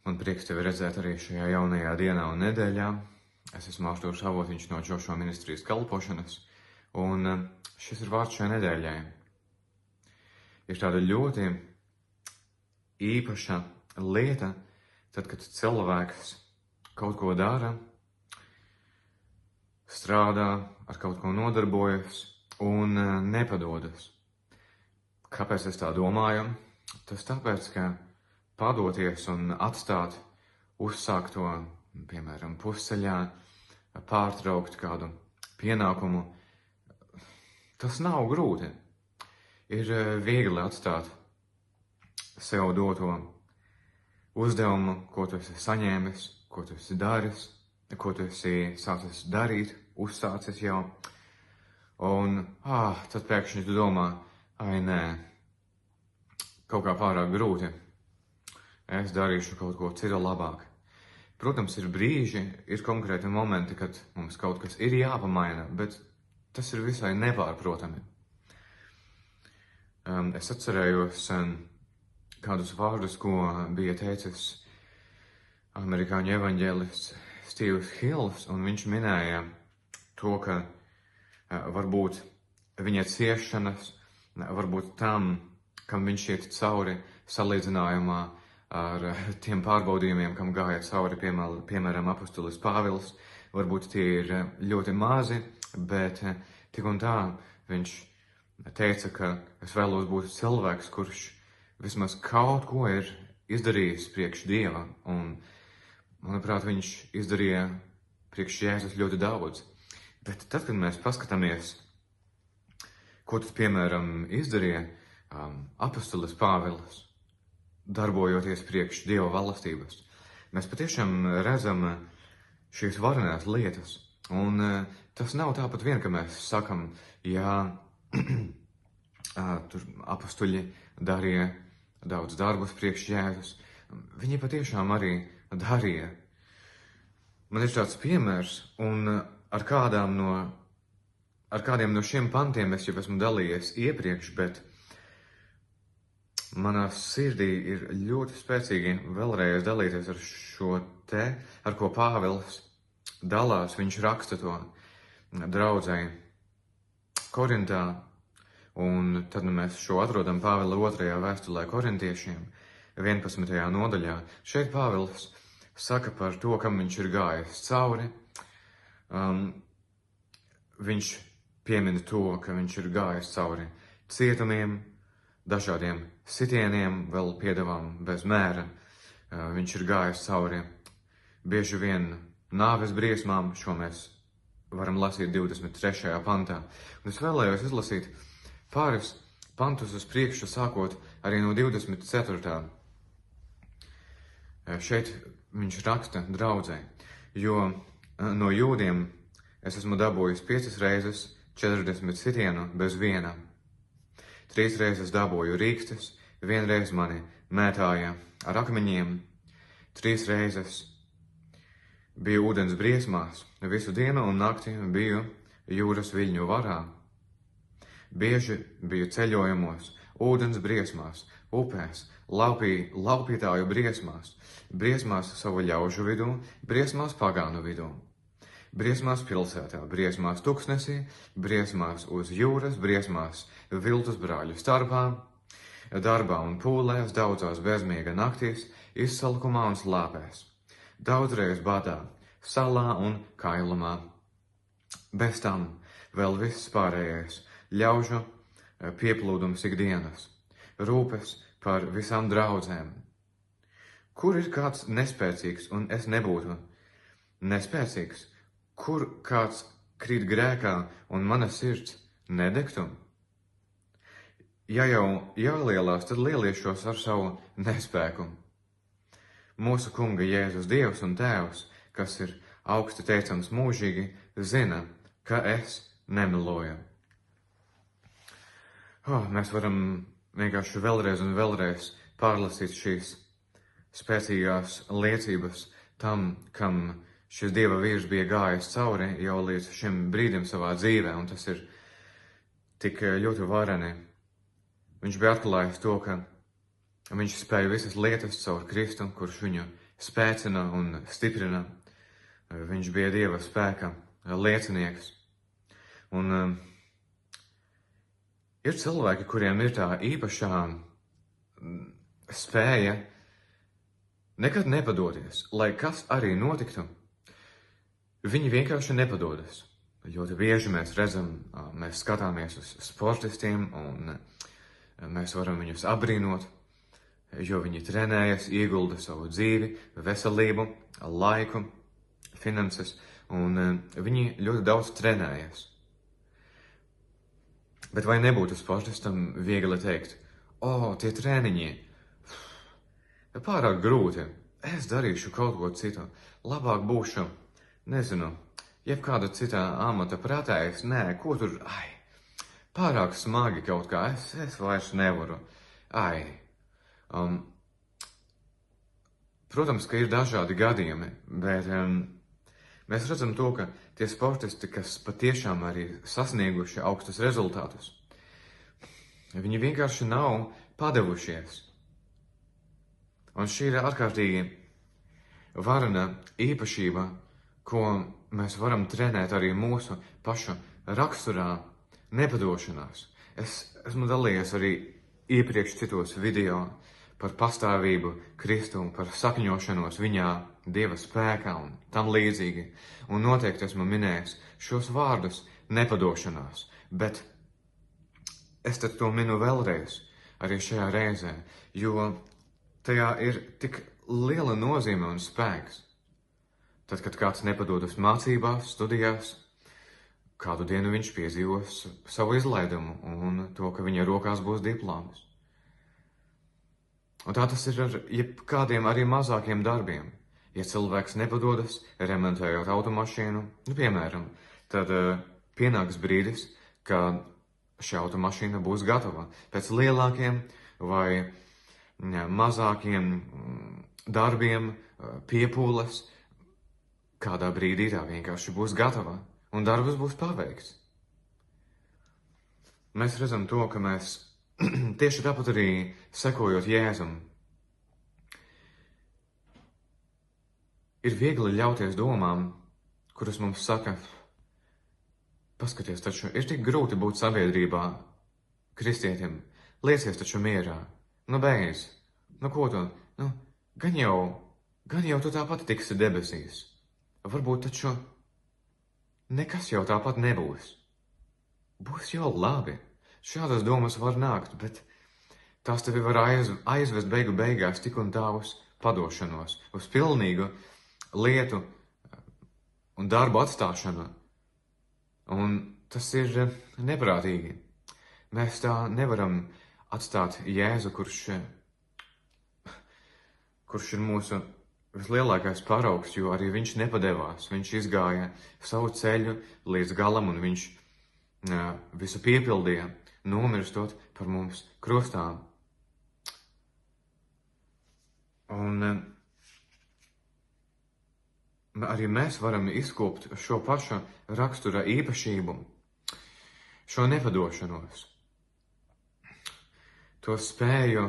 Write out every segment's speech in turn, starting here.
Man prieks tevi redzēt arī šajā jaunajā dienā un nedēļā. Es esmu Artūrs Avotiņš no Joshua ministrijas kalpošanas, un šis ir vārds šai nedēļai. Ir tāda ļoti īpaša lieta, tad, kad cilvēks kaut ko dara, strādā, ar kaut ko nodarbojas un nepadodas. Kāpēc es tā domāju? Tas tāpēc, ka padoties un atstāt uzsākto, piemēram, pusceļā, pārtraukt kādu pienākumu, tas nav grūti. Ir viegli atstāt sev doto uzdevumu, ko tu esi saņēmis, ko tu esi darījis, ko tu esi sācis darīt, uzsācis jau. Un tad pēkšņi tu domā, nē, kaut kā pārāk grūti. Es darīšu kaut ko citu labāk. Protams, ir brīži, ir konkrēti momenti, kad mums kaut kas ir jāpamaina, bet tas ir visai nepārprotami. Es atcerējos kādus vārdus, ko bija teicis amerikāņu evaņģēlists Steves Hills, un viņš minēja to, ka varbūt viņa ciešanas, varbūt tam, kam viņš iet cauri salīdzinājumā ar tiem pārbaudījumiem, kam gāja cauri, piemēram, apustulis Pāvils, varbūt tie ir ļoti mazi, bet tik un tā viņš teica, ka es vēlos būt cilvēks, kurš vismaz kaut ko ir izdarījis priekš Dieva, un, manuprāt, viņš izdarīja priekš Jēzus ļoti daudz. Bet tad, kad mēs paskatāmies, ko tad, piemēram, izdarīja apustulis Pāvils, darbojoties priekš Dieva valstības, mēs patiešām redzam šīs varenās lietas. Un tas nav tāpat vien, ka mēs sakam, jā, tur apustuļi darīja daudz darbus priekš Jēzus. Viņi patiešām arī darīja. Man ir tāds piemērs, un ar kādiem no šiem pantiem es jau esmu dalījies iepriekš, bet manā sirdī ir ļoti spēcīgi vēlreiz dalīties ar šo te, ar ko Pāvils dalās. Viņš raksta to draudzei Korintā, un tad mēs šo atrodam Pāvila 2. vēstulē korintiešiem, 11. nodaļā. Šeit Pāvils saka par to, kam viņš ir gājis cauri. Viņš piemina to, ka viņš ir gājis cauri cietumiem, dažādiem sitieniem, vēl piedevām bez mēra. Viņš ir gājis cauri bieži vien nāves briesmām, šo mēs varam lasīt 23. pantā. Un es vēlējos izlasīt pāris pantus uz priekšu, sākot arī no 24. Šeit viņš raksta draudzei, jo no jūdiem es esmu dabūjis 5 reizes 40 sitienu bez viena. 3 reizes dabūju rīkstes, 1 reizi mani mētāja ar akmeņiem, 3 reizes biju ūdens briesmās, visu dienu un nakti biju jūras viļņu varā. Bieži biju ceļojumos, ūdens briesmās, upēs, laupītāju briesmās savu ļaužu vidū, briesmās pagānu vidū. Briesmās pilsētā, briesmās tuksnesī, briesmās uz jūras, briesmās viltus brāļu starpā, darbā un pūlēs, daudzās bezmiega naktīs, izsalkumā un slāpēs, daudzreiz badā, salā un kailumā. Bez tam vēl viss pārējais, ļaužu pieplūdums ikdienas, rūpes par visām draudzēm. Kur ir kāds nespēcīgs, un es nebūtu nespēcīgs? Kur kāds krīt grēkā un mana sirds nedegtu? Ja jau jālielās, tad lieliešos ar savu nespēku. Mūsu Kunga Jēzus Dievs un Tēvs, kas ir augsti teicams mūžīgi, zina, ka es nemeloju. Mēs varam vienkārši vēlreiz un vēlreiz pārlasīt šīs spēcīgās liecības tam, kam šis Dieva vīrs bija gājis cauri jau līdz šim brīdim savā dzīvē, un tas ir tik ļoti vareni. Viņš bija atklājis to, ka viņš spēja visas lietas caur Kristu, kurš viņu spēcina un stiprina. Viņš bija Dieva spēka liecinieks. Un ir cilvēki, kuriem ir tā īpašā spēja nekad nepadoties, lai kas arī notiktu. Viņi vienkārši nepadodas. Ļoti bieži mēs redzam, mēs skatāmies uz sportistiem un mēs varam viņus apbrīnot, jo viņi trenējas, iegulda savu dzīvi, veselību, laiku, finanses, un viņi ļoti daudz trenējas. Bet vai nebūtu sportistam viegli teikt, tie treniņi, pārāk grūti, es darīšu kaut ko citu, labāk būšu, nezinu, jebkāda citā amata prātājs, ko tur, pārāk smagi kaut kā, es vairs nevaru, Protams, ka ir dažādi gadījumi, bet mēs redzam to, ka tie sportisti, kas patiešām arī sasnieguši augstus rezultātus, viņi vienkārši nav padevušies. Un šī ir ārkārtīgi varena īpašība, ko mēs varam trenēt arī mūsu pašu raksturā, nepadošanās. Es esmu dalījies arī iepriekš citos video par pastāvību Kristu un par sakņošanos viņā, Dieva spēkā un tam līdzīgi. Un noteikti esmu minējis šos vārdus nepadošanās, bet es tad to minu vēlreiz arī šajā reizē, jo tajā ir tik liela nozīme un spēks. Tad, kad kāds nepadodas mācībās, studijās, kādu dienu viņš piedzīvos savu izlaidumu un to, ka viņa rokās būs diploms. Un tā tas ir ar jebkādiem arī mazākiem darbiem. Ja cilvēks nepadodas, remontējot automašīnu, piemēram, tad pienāks brīdis, kad šī automašīna būs gatava. Pēc lielākiem vai mazākiem darbiem, piepūles, kādā brīdī tā vienkārši būs gatava un darbs būs paveikts. Mēs redzam to, ka mēs tieši tāpat arī sekojot Jēzum, ir viegli ļauties domām, kuras mums saka, paskaties, taču ir tik grūti būt sabiedrībā kristietim, liecies taču mierā, beidz, ko tu, gan jau tu tāpat tiksi debesīs, varbūt taču nekas jau tāpat nebūs, būs jau labi. Šādas domas var nākt, bet tās tevi var aizvest beigu beigās tik un tā uz padošanos, uz pilnīgu lietu un darbu atstāšanu. Un tas ir neprātīgi. Mēs tā nevaram atstāt Jēzu, kurš ir mūsu vislielākais paraugs, jo arī viņš nepadevās. Viņš izgāja savu ceļu līdz galam un viņš visu piepildīja, nomirstot par mums krustā. Un arī mēs varam izkopt šo pašu rakstura īpašību, šo nepadošanos, to spēju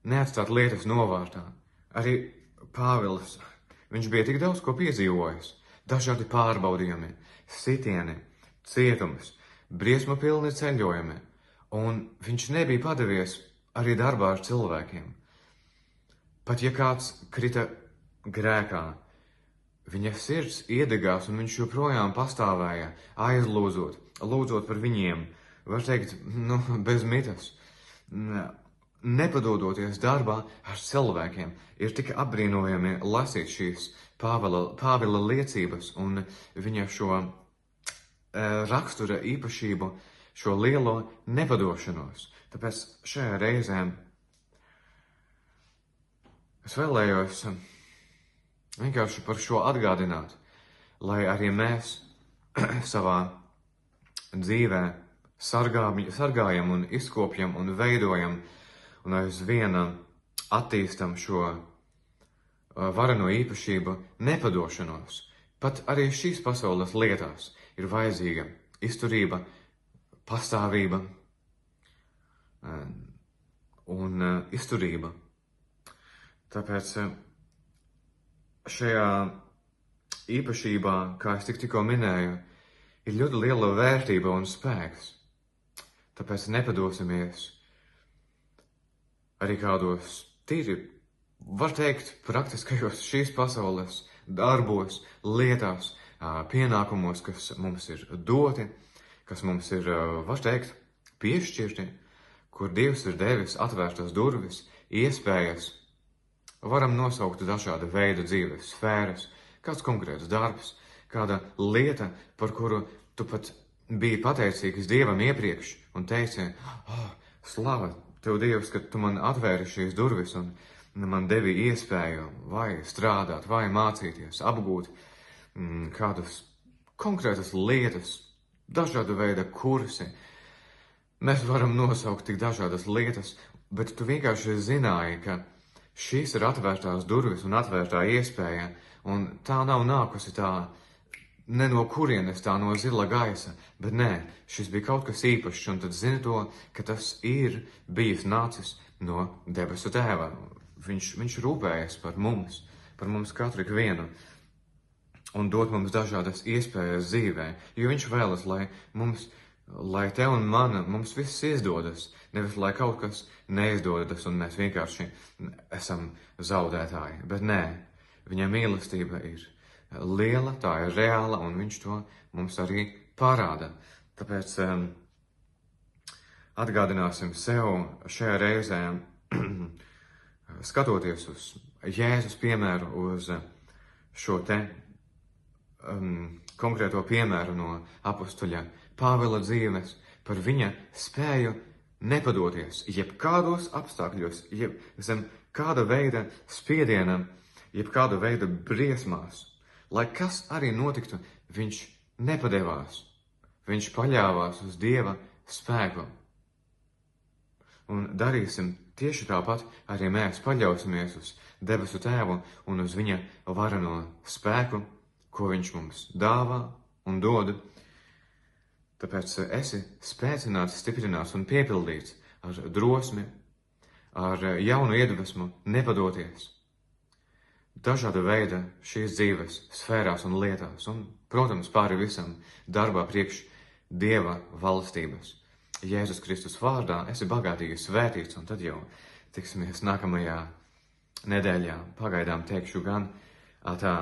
neatstāt lietas novārtā. Arī Pāvils, viņš bija tik daudz ko piedzīvojis, dažādi pārbaudījumi, sitieni, cietums, briesmu pilni ceļojumi, un viņš nebija padevies arī darbā ar cilvēkiem. Pat ja kāds krita grēkā, viņa sirds iedegās, un viņš joprojām pastāvēja, lūdzot par viņiem, var teikt, bez mitas, nepadodoties darbā ar cilvēkiem. Ir tik apbrīnojami lasīt šīs Pāvila liecības un viņa šo rakstura īpašību, šo lielo nepadošanos. Tāpēc šajā reizē es vēlējos vienkārši par šo atgādināt, lai arī mēs savā dzīvē sargājam un izkopjam un veidojam un aizvien attīstam šo vareno īpašību nepadošanos. Pat arī šīs pasaules lietās ir vajadzīga izturība, pastāvība un izturība. Tāpēc šajā īpašībā, kā es tikko minēju, ir ļoti liela vērtība un spēks. Tāpēc nepadosimies arī kādos tīri, var teikt, praktiskajos šīs pasaules darbos, lietās, pienākumos, kas mums ir doti, kas mums ir, var teikt, piešķirti, kur Dievs ir devis atvērtas durvis, iespējas. Varam nosaukt dažāda veida dzīves sfēras, kāds konkrēts darbs, kāda lieta, par kuru tu pat biji pateicīgs Dievam iepriekš un teici, slava Tev, Dievs, ka Tu man atvēri šīs durvis un man devi iespēju vai strādāt, vai mācīties, apgūt kādas konkrētas lietas, dažāda veida kursi. Mēs varam nosaukt tik dažādas lietas, bet tu vienkārši zināji, ka šīs ir atvērtās durvis un atvērtā iespēja, un tā nav nākusi tā ne no kurienes, tā no zila gaisa, bet nē, šis bija kaut kas īpašs, un tad zini to, ka tas ir bijis nācis no debesu Tēva. Viņš rūpējas par mums katru ikvienu, un dot mums dažādas iespējas dzīvē, jo viņš vēlas, lai tev un mums viss izdodas, nevis lai kaut kas neizdodas, un mēs vienkārši esam zaudētāji, bet nē, viņa mīlestība ir liela, tā ir reāla, un viņš to mums arī parāda. Tāpēc atgādināsim sev šajā reizē, skatoties uz Jēzus piemēru, uz šo te konkrēto piemēru no apustuļa Pāvila dzīves, par viņa spēju nepadoties jebkādos apstākļos, zem kāda veida spiediena, jebkāda veida briesmās. Lai kas arī notiktu, viņš nepadevās. Viņš paļāvās uz Dieva spēku. Un darīsim tieši tāpat, arī mēs paļausimies uz debesu Tēvu un uz viņa vareno spēku, ko viņš mums dāvā un dod. Tāpēc esi spēcināts, stiprināts un piepildīts ar drosmi, ar jaunu iedvesmu nepadoties. Dažāda veida šīs dzīves sfērās un lietās, un, protams, pāri visam darbā priekš Dieva valstības. Jēzus Kristus vārdā esi bagātīgi svētīts, un tad jau tiksimies nākamajā nedēļā. Pagaidām teikšu gan tā.